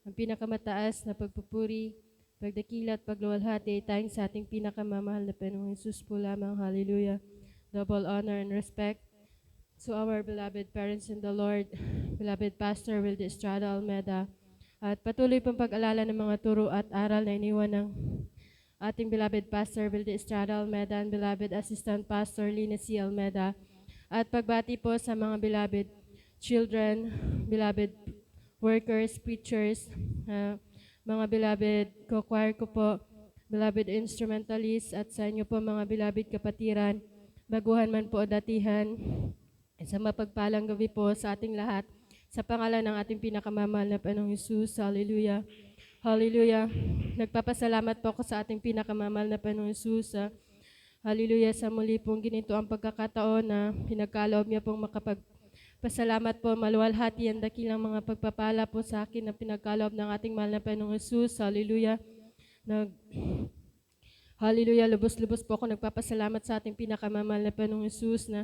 ang pinakamataas na pagpupuri, pagdakila at pagluwalhati ay tayong sa ating pinakamamahal na Panginoong Hesus po lamang. Hallelujah. Double honor and respect to our beloved parents in the Lord, beloved Pastor Wilde Estrada Almeda, at patuloy pong pag-alala ng mga turo at aral na iniwan ng ating beloved Pastor Wilde Estrada Almeda and beloved Assistant Pastor Lina C. Almeda, at pagbati po sa mga beloved children, beloved workers, preachers, mga beloved co-choir ko po, beloved instrumentalists, at sa inyo po mga beloved kapatiran, baguhan man po o datihan, sa mapagpalang gabi po sa ating lahat, sa pangalan ng ating pinakamamahal na Panginoong Hesus. Hallelujah. Hallelujah. Nagpapasalamat po ako sa ating pinakamamahal na Panginoong Hesus. Hallelujah, sa muli pong ginito ang pagkakataon na pinagkaloob niya pong makapagpasalamat po, maluwalhati ang dakilang mga pagpapala po sa akin na pinagkaloob ng ating mahal na Panginoong Hesus. Hallelujah. Hallelujah, lubos-lubos po ako nagpapasalamat sa ating pinakamamahal na Panginoong Hesus na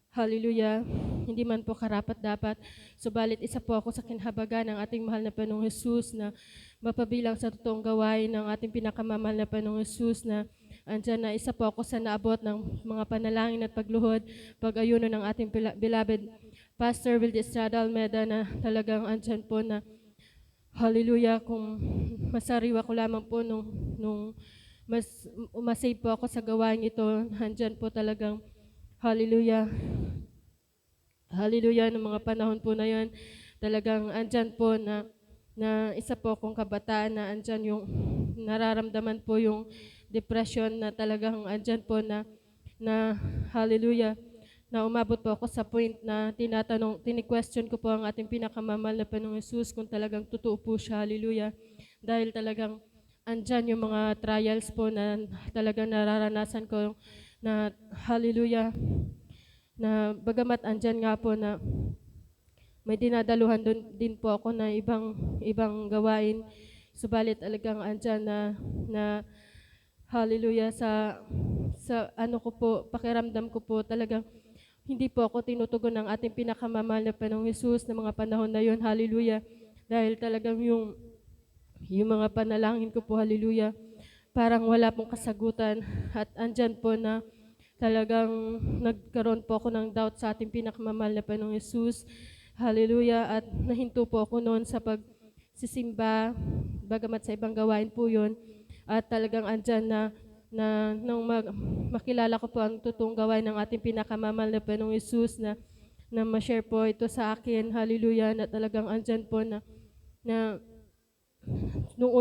hallelujah, hindi man po karapat-dapat, subalit isa po ako sa kinhabagan ng ating mahal na Panginoong Hesus na mapabilang sa totoong gawain ng ating pinakamamahal na Panginoong Hesus na andyan na isa po ako sa naabot ng mga panalangin at pagluhod, pag-ayuno ng ating beloved Pastor Wilde Estrada Almeda na talagang andyan po na hallelujah, kung masariwa ko lamang po nung mas umasay po ako sa gawain ito, andyan po talagang hallelujah. Hallelujah, ng mga panahon po na yan, talagang andyan po na isa po akong kabataan na andyan yung nararamdaman po yung depression na talagang andyan po na hallelujah, na umabot po ako sa point na tini-question ko po ang ating pinakamamahal na Panginoong Hesus kung talagang totoo po siya, hallelujah. Dahil talagang andyan yung mga trials po na talagang nararanasan ko na hallelujah, na bagamat andyan nga po na may dinadaluhan din po ako na ibang gawain, subalit talagang andyan na hallelujah, sa ano ko po, pakiramdam ko po talagang hindi po ako tinutugon ng ating pinakamamahal na Panginoong Hesus na mga panahon na yun, hallelujah. Dahil talagang yung mga panalangin ko po, hallelujah, parang wala pong kasagutan, at andyan po na talagang nagkaroon po ako ng doubt sa ating pinakamamahal na Panginoong Hesus, hallelujah, at nahinto po ako noon sa pagsisimba, bagamat sa ibang gawain po yun, at talagang andyan na nung makilala ko po ang totoong gawain ng ating pinakamamahal na Panginoong Hesus na ma-share po ito sa akin, hallelujah, na talagang andyan po na nung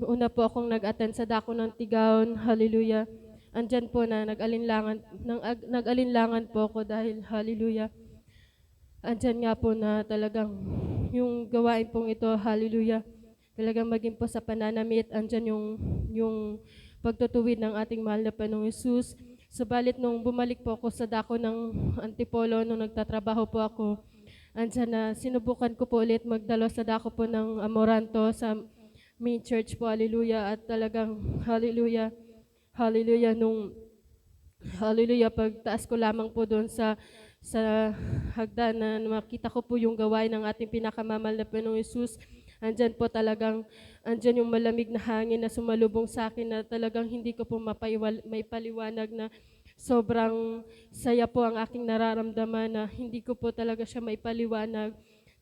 una po akong nag-attend sa dako ng Tigaon, hallelujah, andyan po na nag-alinlangan po ako dahil hallelujah, andyan nga po na talagang yung gawain pong ito, hallelujah, talagang maging po sa pananamit, andyan yung pagtutuwid ng ating mahal na Panginoong Hesus. Subalit nung bumalik po ako sa dako ng Antipolo, nung nagtatrabaho po ako, andyan na sinubukan ko po ulit magdalo sa dako po ng Amoranto sa main church po, hallelujah, at talagang hallelujah, hallelujah, hallelujah, pagtaas ko lamang po doon sa hagdan na makita ko po yung gawain ng ating pinakamamahal na Panginoong Hesus, andyan po talagang, andyan yung malamig na hangin na sumalubong sa akin na talagang hindi ko po maipaliwanag na sobrang saya po ang aking nararamdaman na hindi ko po talaga siya maipaliwanag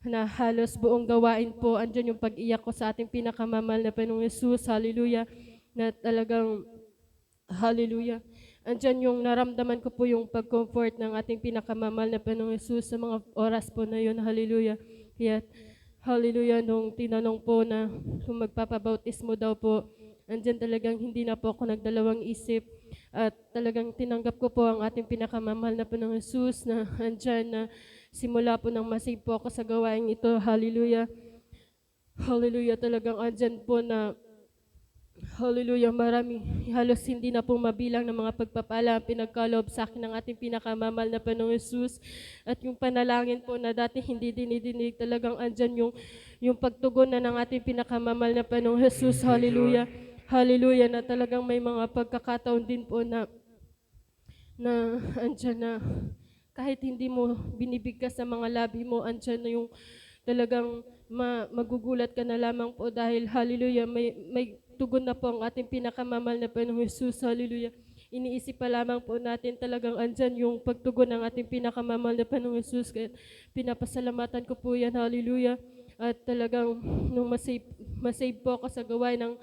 na halos buong gawain po, andyan yung pag-iyak ko sa ating pinakamamahal na Panginoong Hesus, hallelujah, na talagang, hallelujah, andyan yung naramdaman ko po yung pag-comfort ng ating pinakamamahal na Panginoong Hesus sa mga oras po na yun, hallelujah. Kaya, hallelujah, nung tinanong po na kung magpapabautismo daw po, andyan talagang hindi na po ako nagdalawang isip at talagang tinanggap ko po ang ating pinakamamahal na Panginoong Hesus na andyan na simula po nang masave po ako sa gawain ito, hallelujah. Hallelujah, talagang andyan po na hallelujah, marami, halos hindi na po mabilang ng mga pagpapala ang pinagkaloob sa akin ng ating pinakamamahal na Panginoong Hesus. At yung panalangin po na dati hindi dinidinig, talagang andyan yung pagtugon na ng ating pinakamamahal na Panginoong Hesus, hallelujah. Hallelujah, na talagang may mga pagkakataon din po na andyan na kahit hindi mo binibigkas sa mga labi mo, andyan na yung talagang magugulat ka na lamang po dahil hallelujah, may tugon na po ang ating pinakamamahal na Panginoong Jesus, hallelujah. Iniisip pa lamang po natin talagang andyan yung pagtugon ng ating pinakamamahal na Panginoong Jesus, kaya pinapasalamatan ko po yan, hallelujah. At talagang nung masave po ako sa gawain ng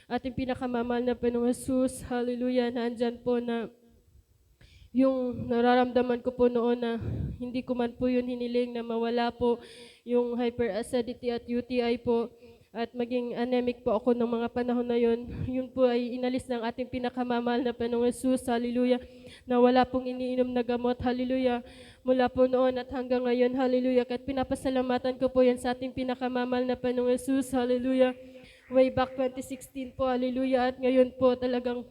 ating pinakamamahal na Panginoong Jesus, hallelujah, na andyan po na yung nararamdaman ko po noon na hindi ko man po yun hiniling na mawala po yung hyperacidity at UTI po at maging anemic po ako ng mga panahon na yun. Yun po ay inalis ng ating pinakamamahal na Panginoong Jesus, hallelujah, na wala pong iniinom na gamot, hallelujah, mula po noon at hanggang ngayon, hallelujah. At pinapasalamatan ko po yan sa ating pinakamamahal na Panginoong Jesus, hallelujah. Way back 2016 po, hallelujah, at ngayon po talagang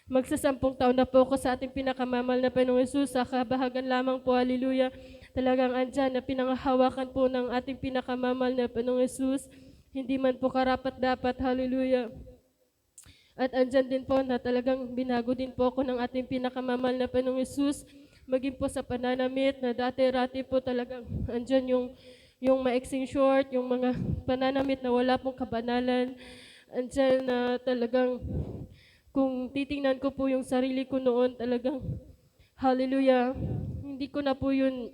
magsasampung taon na po ako sa ating pinakamamahal na Panginoong Jesus. Sa kabahagan lamang po, hallelujah, talagang andyan na pinangahawakan po ng ating pinakamamahal na Panginoong Jesus. Hindi man po karapat dapat, hallelujah. At andyan din po na talagang binago din po ako ng ating pinakamamahal na Panginoong Jesus. Maging po sa pananamit na dati-rati po talagang andyan yung maiksing short, yung mga pananamit na wala pong kabanalan. Andyan na talagang kung titingnan ko po yung sarili ko noon, talagang hallelujah, hindi ko na po yun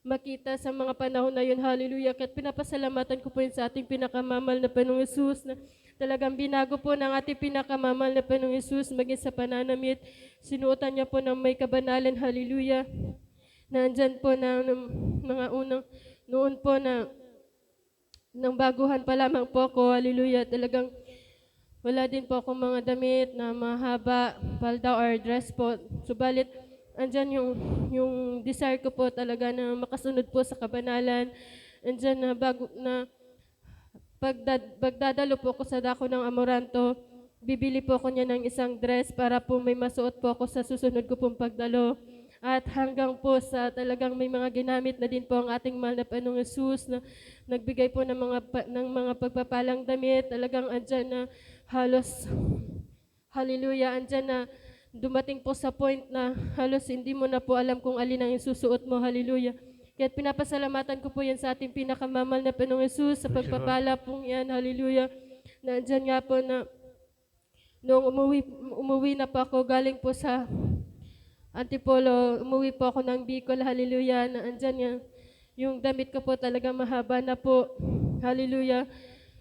makita sa mga panahon na yun, hallelujah. At pinapasalamatan ko po yun sa ating pinakamamahal na Panginoong Jesus na talagang binago po ng ating pinakamamahal na Panginoong Jesus maging sa pananamit. Sinuotan niya po ng may kabanalan, hallelujah. Nandyan po na mga unang, noon po na nang baguhan pa lamang po ako, hallelujah, talagang wala din po akong mga damit na mahaba, palda or dress po. Subalit, andyan yung desire ko po talaga na makasunod po sa kabanalan. Andyan na bago na pagdadalo po ako sa dako ng Amoranto, bibili po ako niya ng isang dress para po may masuot po ako sa susunod ko pong pagdalo. At hanggang po sa talagang may mga ginamit na din po ang ating mahal na Panginoong Jesus na nagbigay po ng mga pagpapalang damit. Talagang andyan na halos, hallelujah, andyan na dumating po sa point na halos hindi mo na po alam kung alin ang isusuot mo, hallelujah. Kaya pinapasalamatan ko po yan sa ating pinakamamahal na Panginoong Jesus sa pagpapala pong yan, hallelujah. Na andyan nga po na nung umuwi na po ako galing po sa Antipolo, umuwi po ako ng Bicol, hallelujah, na andyan yung damit ko po talaga mahaba na po, hallelujah.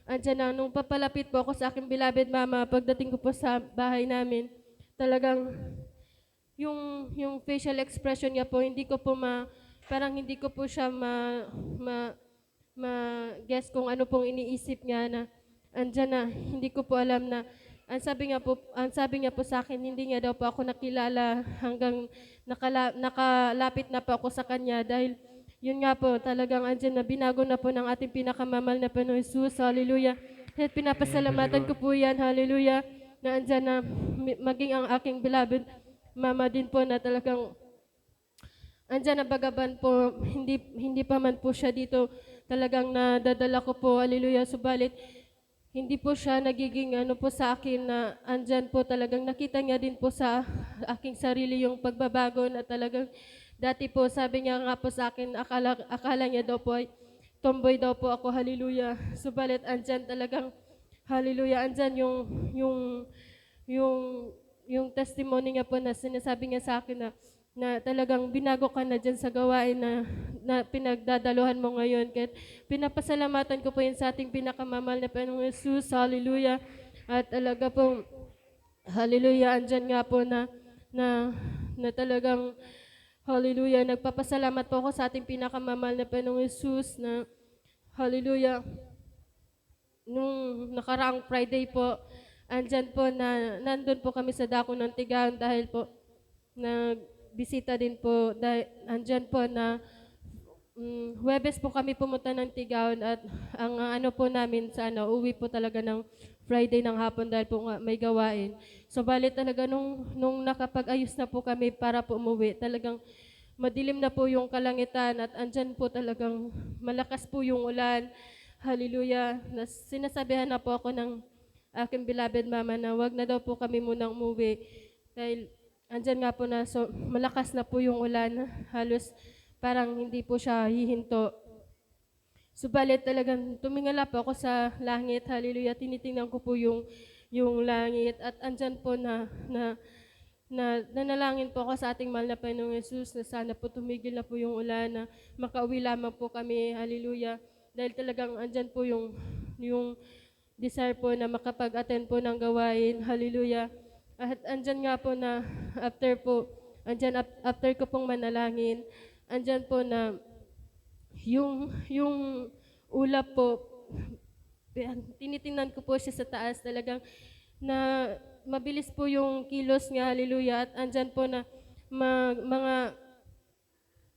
Andyan na, nung papalapit po ako sa aking beloved mama, pagdating ko po sa bahay namin, talagang yung facial expression niya po, hindi ko po parang hindi ko po siya guess kung ano pong iniisip niya na andyan na, hindi ko po alam na ang sabi niya po sa akin, hindi niya daw po ako nakilala hanggang nakalapit na po ako sa kanya dahil yun nga po, talagang andyan na binago na po ng ating pinakamamahal na Panginoon Jesus, hallelujah. At pinapasalamatan ko po yan, hallelujah, na andyan na maging ang aking beloved mama din po na talagang andyan na bagaban po, hindi pa man po siya dito talagang nadadala ko po, hallelujah, subalit hindi po siya nagiging ano po sa akin na andyan po talagang nakita niya din po sa aking sarili yung pagbabago na talagang dati po sabi niya nga po sa akin, akala niya daw po ay tomboy daw po ako, hallelujah. Subalit andyan talagang, hallelujah, andyan yung, yung testimony niya po na sinasabi niya sa akin na talagang binago ka na dyan sa gawain na pinagdadaluhan mo ngayon. Kaya pinapasalamatan ko po yun sa ating pinakamamahal na Panginoong Jesus, hallelujah. At talaga po, hallelujah, andyan nga po na talagang, hallelujah, nagpapasalamat po ako sa ating pinakamamahal na Panginoong Jesus na, hallelujah, nung nakaraang Friday po, andyan po na nandun po kami sa dako ng Tigaon dahil po bisita din po, dahil andyan po na Huwebes po kami pumunta ng Tigaon at ang ano po namin sa uwi po talaga ng Friday ng hapon dahil po nga may gawain. So bali talaga nung nakapag-ayos na po kami para po umuwi, talagang madilim na po yung kalangitan at andyan po talagang malakas po yung ulan. Hallelujah. Sinasabihan na po ako ng aking beloved mama na wag na daw po kami munang umuwi dahil andyan nga po na so malakas na po yung ulan, halos parang hindi po siya hihinto. Subalit talagang tumingala po ako sa langit, hallelujah. Tinitingnan ko po yung langit at andyan po na nanalangin po ako sa ating mahal na Panginoong Yesus na sana po tumigil na po yung ulan na makauwi lamang po kami, hallelujah. Dahil talagang andyan po yung desire po na makapag-attend po ng gawain, hallelujah. At andyan nga po na after ko pong manalangin, andyan po na yung ulap po, tinitingnan ko po siya sa taas talagang na mabilis po yung kilos niya, hallelujah, at andyan po na mga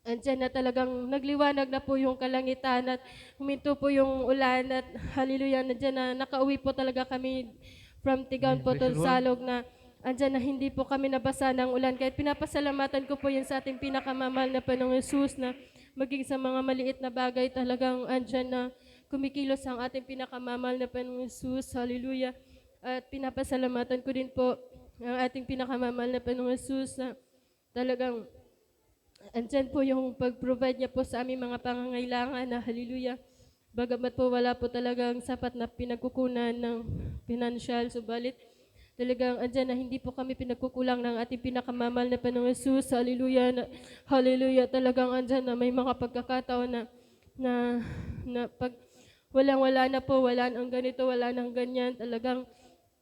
andyan na talagang nagliwanag na po yung kalangitan at huminto po yung ulan at hallelujah, andyan na nakauwi po talaga kami from Tigaon Amen. po Praise to the Lord. Salog na andyan na hindi po kami nabasa ng ulan. Kahit pinapasalamatan ko po yan sa ating pinakamamahal na Panginoong Yesus na maging sa mga maliit na bagay talagang andyan na kumikilos ang ating pinakamamahal na Panginoong Yesus. Hallelujah. At pinapasalamatan ko din po ang ating pinakamamahal na Panginoong Yesus na talagang andyan po yung pag-provide niya po sa aming mga pangangailangan na hallelujah. Bagamat po wala po talagang sapat na pinagkukunan ng financial, subalit talagang andyan na hindi po kami pinagkukulang ng ating pinakamamahal na Panginoong Yesus. Hallelujah. Hallelujah. Talagang andyan na may mga pagkakataon na, na pag walang-wala na po, wala nang ganito, wala nang ganyan. Talagang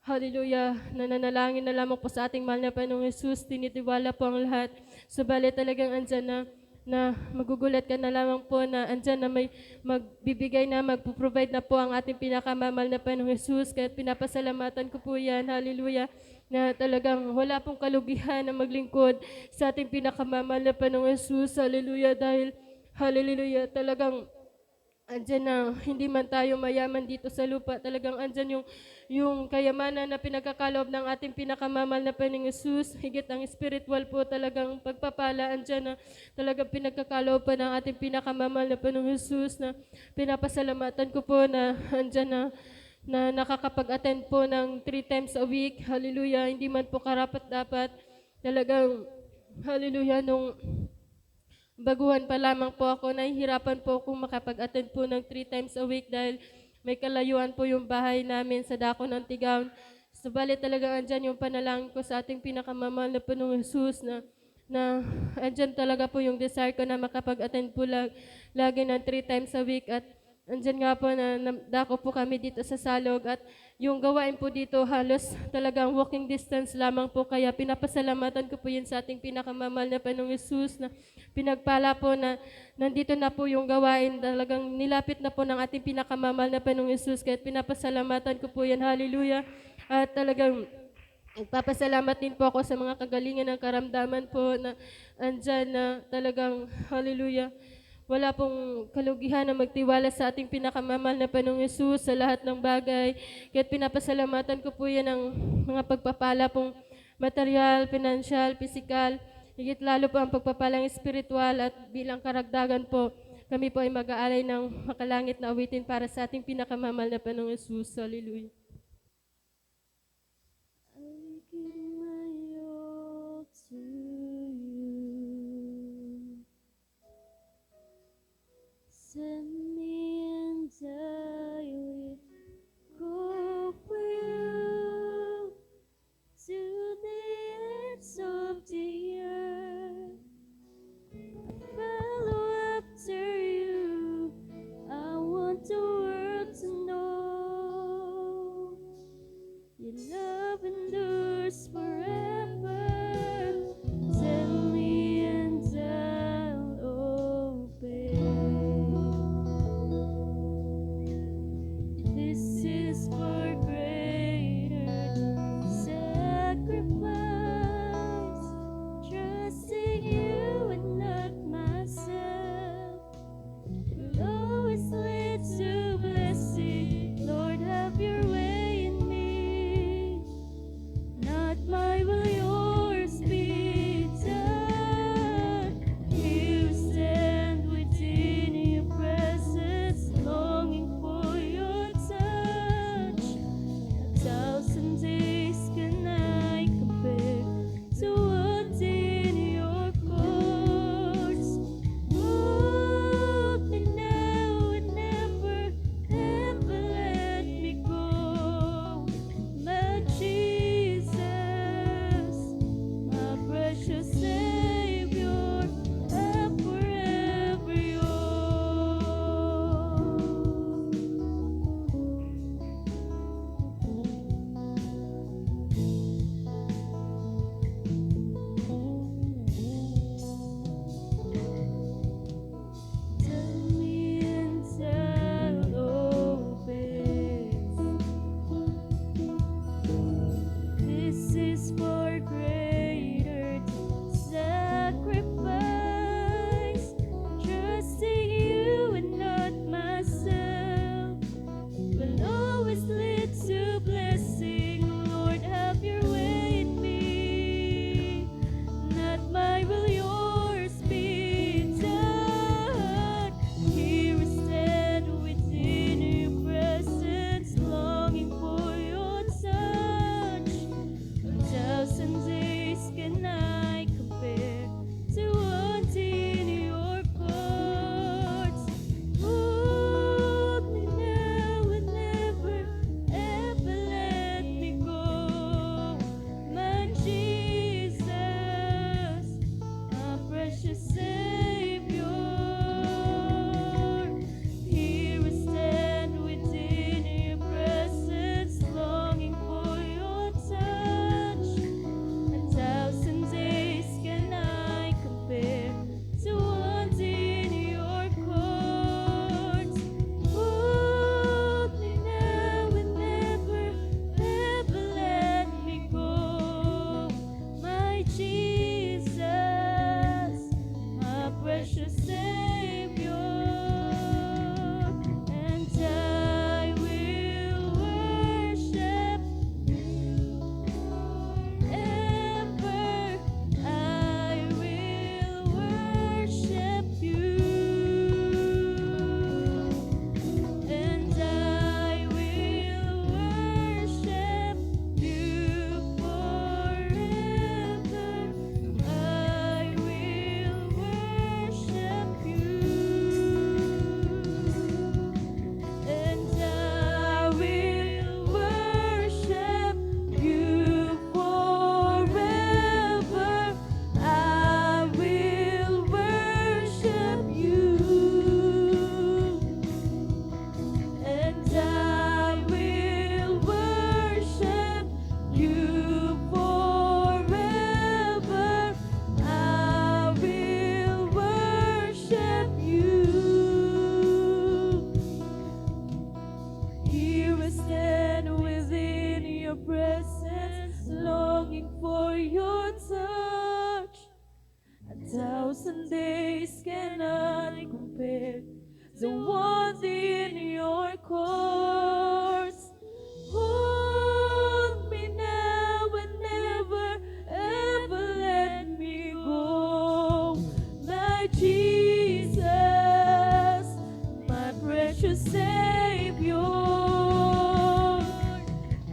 hallelujah, nananalangin na lamang po sa ating mahal na Panginoong Yesus, tinitiwala po ang lahat. Subalit talagang andyan na magugulat ka na lamang po na andyan na may magbibigay na, magpo-provide na po ang ating pinakamamahal na Panginoong Yesus. Kaya pinapasalamatan ko po yan, hallelujah, na talagang wala pong kalugihan na maglingkod sa ating pinakamamahal na Panginoong Yesus, hallelujah, dahil hallelujah, talagang andyan na hindi man tayo mayaman dito sa lupa, talagang andyan yung kayamanan na pinagkakaloob ng ating pinakamamahal na Panginoong Yesus, higit ang spiritual po talagang pagpapala, andyan na talagang pinagkakaloob pa ng ating pinakamamahal na Panginoong Yesus na pinapasalamatan ko po na andyan na nakakapag-attend po ng 3 times a week, hallelujah, hindi man po karapat-dapat, talagang hallelujah, nung baguhan pa lamang po ako, nahihirapan po akong makapag-attend po ng 3 times a week dahil may kalayuan po yung bahay namin sa dako ng Tigaon. Subalit talaga andyan yung panalangin ko sa ating pinakamamahal na Panginoong Jesus na andyan talaga po yung desire ko na makapag-attend po lagi ng 3 times a week at andyan nga po na dako po kami dito sa Salog at yung gawain po dito halos talagang walking distance lamang po kaya pinapasalamatan ko po yun sa ating pinakamamahal na Panginoong Jesus na pinagpala po na nandito na po yung gawain talagang nilapit na po ng ating pinakamamahal na Panginoong Jesus kaya pinapasalamatan ko po yan, hallelujah, at talagang nagpapasalamat din po ako sa mga kagalingan ng karamdaman po na andyan na talagang hallelujah. Wala pong kalugihan na magtiwala sa ating pinakamamahal na Panginoong Yesus sa lahat ng bagay. Kaya't pinapasalamatan ko po yan ng mga pagpapala pong material, financial, physical, higit lalo po ang pagpapalang espiritual at bilang karagdagan po, kami po ay mag-aalay ng makalangit na awitin para sa ating pinakamamahal na Panginoong Yesus. Hallelujah. I give my all to you. Send me and I will go for you to the ends of the earth. Follow after you. I want the world to know your love endures forever. Tell me and I'll obey. This is far greater sacrifice, trusting you and not myself. Will always lead to blessing. Lord, have your way in me. Not my will, yours be done. You stand within your presence, longing for your touch. I stand within your presence, longing for your touch. 1,000 days cannot compare the wonder in your courts. Hold me now and never, ever let me go. My Jesus, my precious Savior.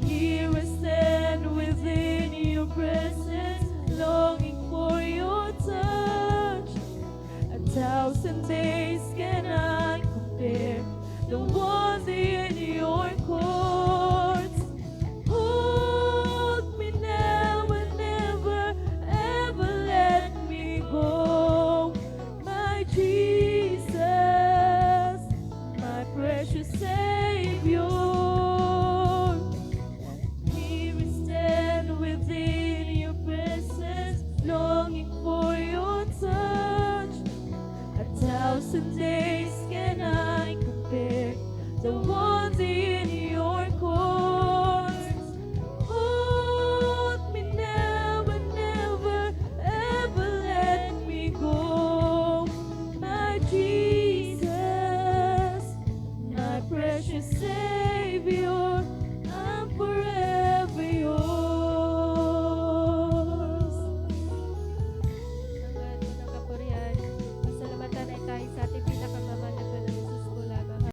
Here I stand within your presence, longing for your touch. 1,000 days cannot compare the wonder in your courts. Hold me now and never, ever let me go. My Jesus, my precious Savior. Here I stand within your presence, longing for your touch. 1,000 days cannot compare the